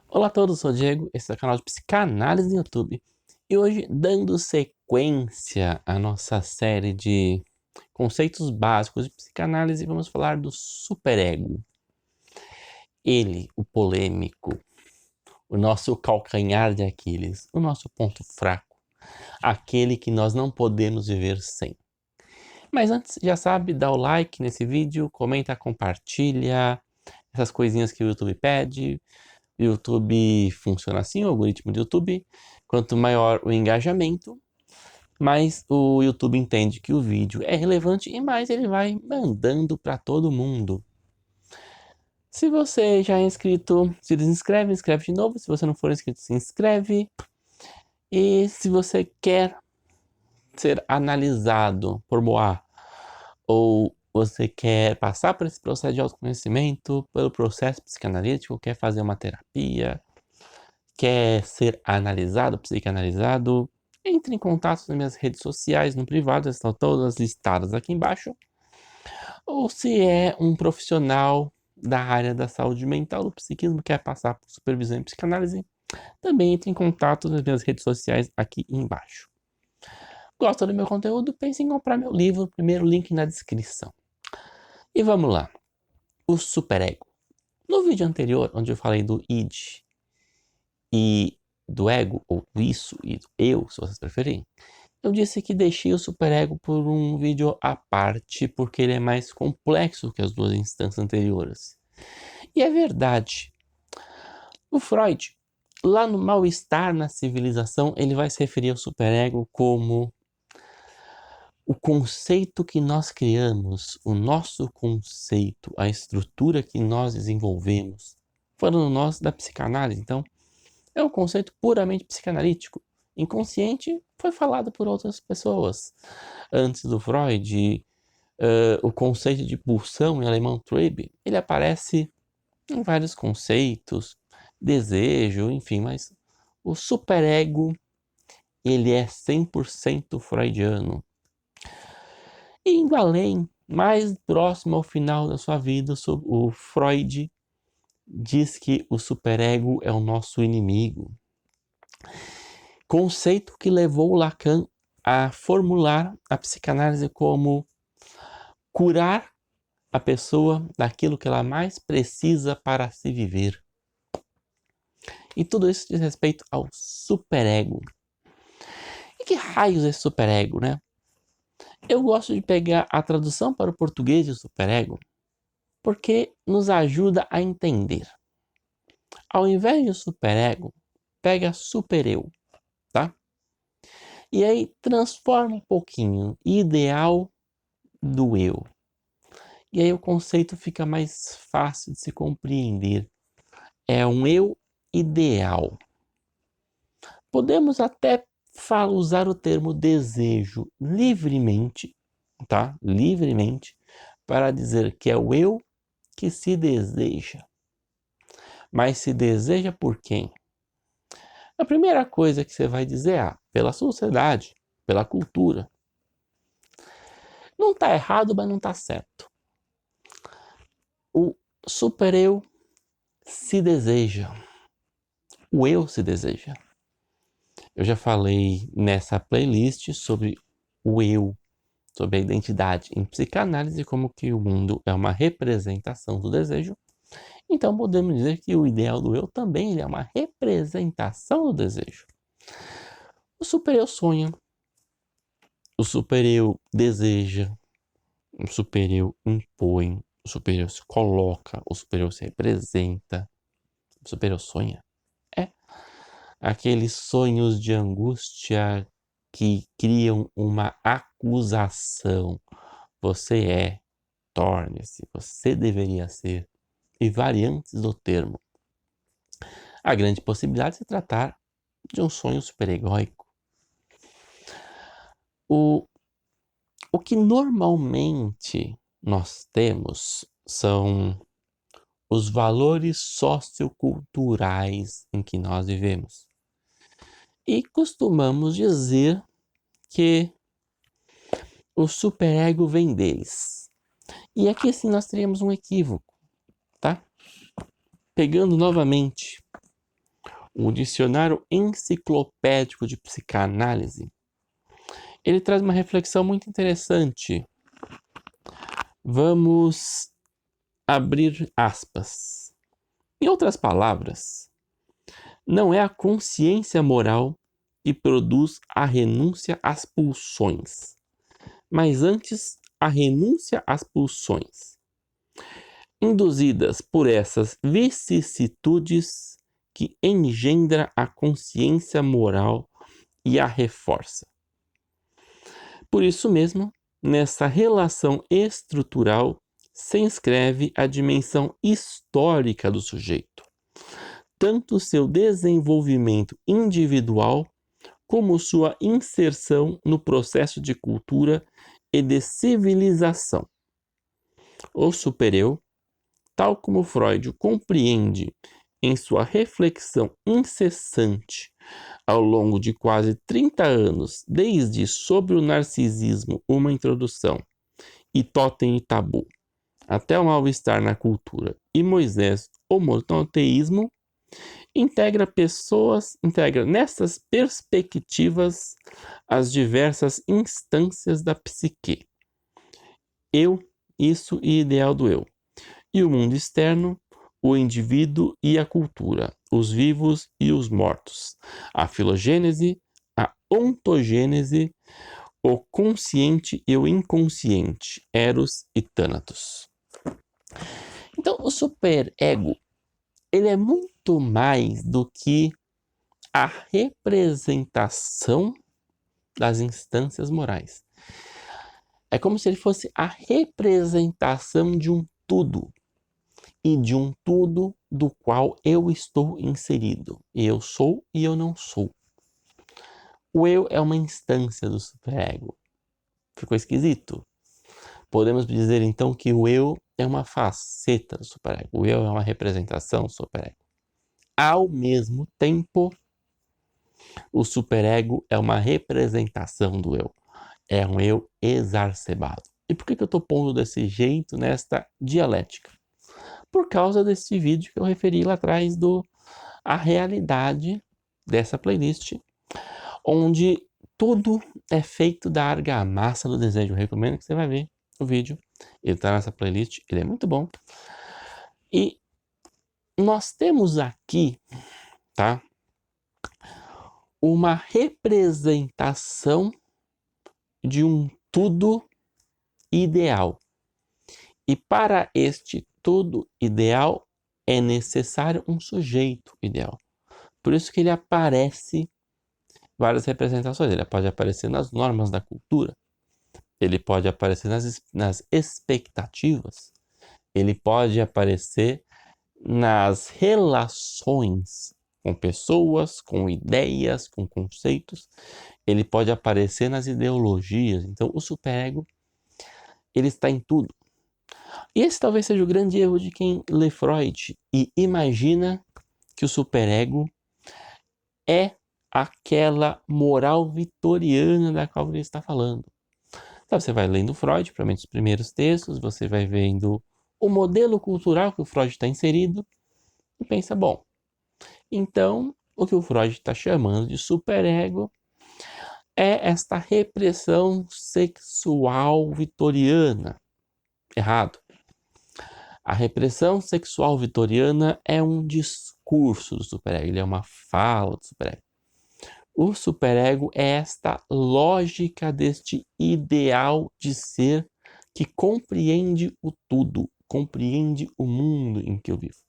Olá a todos, eu sou o Diego, esse é o canal de Psicanálise no YouTube. E hoje, dando sequência à nossa série de conceitos básicos de psicanálise, vamos falar do superego. Ele, o polêmico, o nosso calcanhar de Aquiles, o nosso ponto fraco, aquele que nós não podemos viver sem. Mas antes, já sabe, dá o like nesse vídeo, comenta, compartilha, essas coisinhas que o YouTube pede. O YouTube funciona assim, o algoritmo do YouTube. Quanto maior o engajamento, mais o YouTube entende que o vídeo é relevante e mais ele vai mandando para todo mundo. Se você já é inscrito, se desinscreve, inscreve de novo. Se você não for inscrito, se inscreve. E se você quer ser analisado por Moá, ou você quer passar por esse processo de autoconhecimento, pelo processo psicanalítico, quer fazer uma terapia, quer ser analisado, psicanalizado, entre em contato nas minhas redes sociais, no privado, estão todas listadas aqui embaixo. Ou se é um profissional da área da saúde mental, do psiquismo, quer passar por supervisão em psicanálise, também entre em contato nas minhas redes sociais aqui embaixo. Gosta do meu conteúdo? Pense em comprar meu livro, primeiro link na descrição. E vamos lá, o superego. No vídeo anterior, onde eu falei do id e do ego, ou do isso e do eu, se vocês preferirem, eu disse que deixei o superego por um vídeo à parte, porque ele é mais complexo que as duas instâncias anteriores. E é verdade. O Freud, lá no Mal-Estar na Civilização, ele vai se referir ao superego como o conceito que nós criamos, o nosso conceito, a estrutura que nós desenvolvemos. Falando nós da psicanálise, então, é um conceito puramente psicanalítico. Inconsciente foi falado por outras pessoas. Antes do Freud, o conceito de pulsão em alemão Trieb, ele aparece em vários conceitos, desejo, enfim, mas o superego, ele é 100% freudiano. E indo além, mais próximo ao final da sua vida, o Freud diz que o superego é o nosso inimigo. Conceito que levou Lacan a formular a psicanálise como curar a pessoa daquilo que ela mais precisa para se viver. E tudo isso diz respeito ao superego. E que raios é esse superego, né? Eu gosto de pegar a tradução para o português de superego porque nos ajuda a entender. Ao invés de superego, pega supereu, tá? E aí transforma um pouquinho, ideal do eu. E aí o conceito fica mais fácil de se compreender. É um eu ideal. Podemos até usar o termo desejo livremente, tá? Livremente, para dizer que é o eu que se deseja. Mas se deseja por quem? A primeira coisa que você vai dizer é pela sociedade, pela cultura. Não está errado, mas não está certo. O supereu se deseja. O eu se deseja. Eu já falei nessa playlist sobre o eu, sobre a identidade em psicanálise, como que o mundo é uma representação do desejo. Então podemos dizer que o ideal do eu também é uma representação do desejo. O supereu sonha, o supereu deseja, o supereu impõe, o supereu se coloca, o supereu se representa, o supereu sonha. É aqueles sonhos de angústia que criam uma acusação. Você é, torne-se, você deveria ser, e variantes do termo. A grande possibilidade de se tratar de um sonho superegóico. O que normalmente nós temos são os valores socioculturais em que nós vivemos. E costumamos dizer que o superego vem deles. E aqui sim nós teríamos um equívoco, tá? Pegando novamente o Dicionário Enciclopédico de Psicanálise, ele traz uma reflexão muito interessante. Vamos abrir aspas. Em outras palavras, não é a consciência moral que produz a renúncia às pulsões, mas antes a renúncia às pulsões, induzidas por essas vicissitudes que engendra a consciência moral e a reforça. Por isso mesmo, nessa relação estrutural se inscreve a dimensão histórica do sujeito, tanto seu desenvolvimento individual como sua inserção no processo de cultura e de civilização. O supereu, tal como Freud o compreende em sua reflexão incessante ao longo de quase 30 anos, desde Sobre o Narcisismo, uma introdução, e Totem e Tabu, até o Mal-Estar na Cultura, e Moisés, o Monoteísmo, integra nessas perspectivas as diversas instâncias da psique. Eu, isso e ideal do eu. E o mundo externo, o indivíduo e a cultura, os vivos e os mortos, a filogênese, a ontogênese, o consciente e o inconsciente, Eros e Thanatos. Então, o superego, ele é muito mais do que a representação das instâncias morais. É como se ele fosse a representação de um tudo, e de um tudo do qual eu estou inserido. Eu sou e eu não sou. O eu é uma instância do superego. Ficou esquisito? Podemos dizer então que o eu é uma faceta do superego. O eu é uma representação do superego. Ao mesmo tempo, o superego é uma representação do eu. É um eu exacerbado. E por que eu estou pondo desse jeito nesta dialética? Por causa desse vídeo que eu referi lá atrás A Realidade dessa playlist, onde tudo é feito da argamassa do desejo. Eu recomendo que você vai ver o vídeo. Ele está nessa playlist, ele é muito bom. E nós temos aqui, tá, uma representação de um tudo ideal. E para este tudo ideal é necessário um sujeito ideal. Por isso que ele aparece várias representações. Ele pode aparecer nas normas da cultura, ele pode aparecer nas expectativas, ele pode aparecer nas relações com pessoas, com ideias, com conceitos, ele pode aparecer nas ideologias. Então, o superego, ele está em tudo. E esse talvez seja o grande erro de quem lê Freud e imagina que o superego é aquela moral vitoriana da qual ele está falando. Então, você vai lendo Freud, provavelmente os primeiros textos, você vai vendo o modelo cultural que o Freud está inserido e pensa, bom, então o que o Freud está chamando de superego é esta repressão sexual vitoriana. Errado. A repressão sexual vitoriana é um discurso do superego, ele é uma fala do superego. O superego é esta lógica deste ideal de ser que compreende o tudo, compreende o mundo em que eu vivo.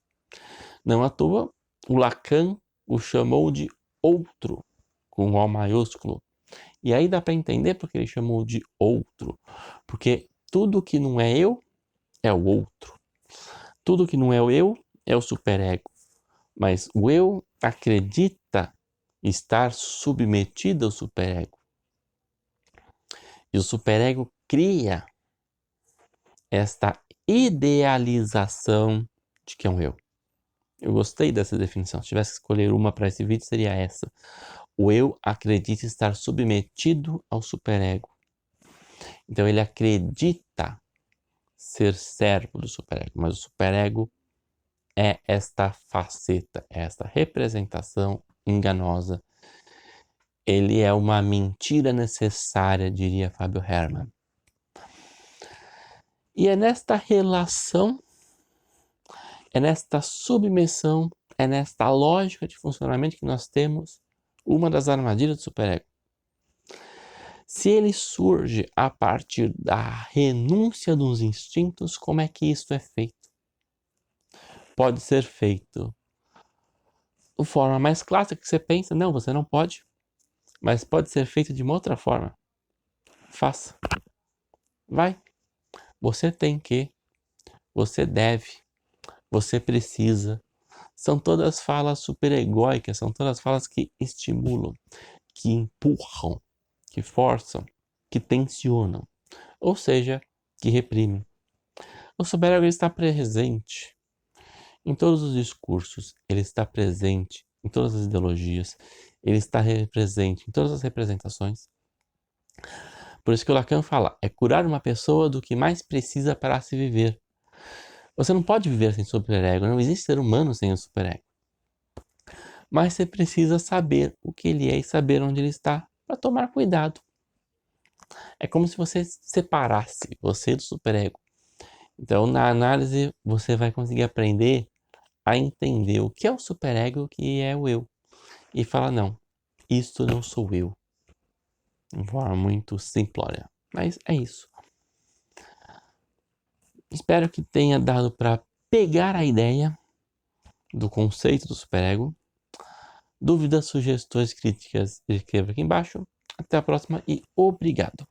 Não à toa, o Lacan o chamou de outro, com O maiúsculo. E aí dá para entender porque ele chamou de outro. Porque tudo que não é eu é o outro. Tudo que não é o eu é o superego. Mas o eu acredita estar submetido ao superego. E o superego cria esta idealização de que é um eu. Eu gostei dessa definição. Se tivesse que escolher uma para esse vídeo, seria essa. O eu acredita estar submetido ao superego. Então ele acredita ser servo do superego, mas o superego é esta faceta, esta representação enganosa. Ele é uma mentira necessária, diria Fábio Hermann. E é nesta relação, é nesta submissão, é nesta lógica de funcionamento que nós temos uma das armadilhas do superego. Se ele surge a partir da renúncia dos instintos, como é que isso é feito? Pode ser feito de forma mais clássica que você pensa, não, você não pode, mas pode ser feito de uma outra forma. Faça. Vai. Você tem que, você deve, você precisa. São todas falas superegóicas, são todas falas que estimulam, que empurram, que forçam, que tensionam, ou seja, que reprimem. O superego está presente em todos os discursos, ele está presente em todas as ideologias, ele está presente em todas as representações. Por isso que o Lacan fala, é curar uma pessoa do que mais precisa para se viver. Você não pode viver sem superego, não existe ser humano sem o superego. Mas você precisa saber o que ele é e saber onde ele está para tomar cuidado. É como se você separasse você do superego. Então, na análise, você vai conseguir aprender a entender o que é o superego e o que é o eu. E falar, não, isto não sou eu. De uma forma muito simplória. Mas é isso. Espero que tenha dado para pegar a ideia do conceito do superego. Dúvidas, sugestões, críticas, escreva aqui embaixo. Até a próxima e obrigado!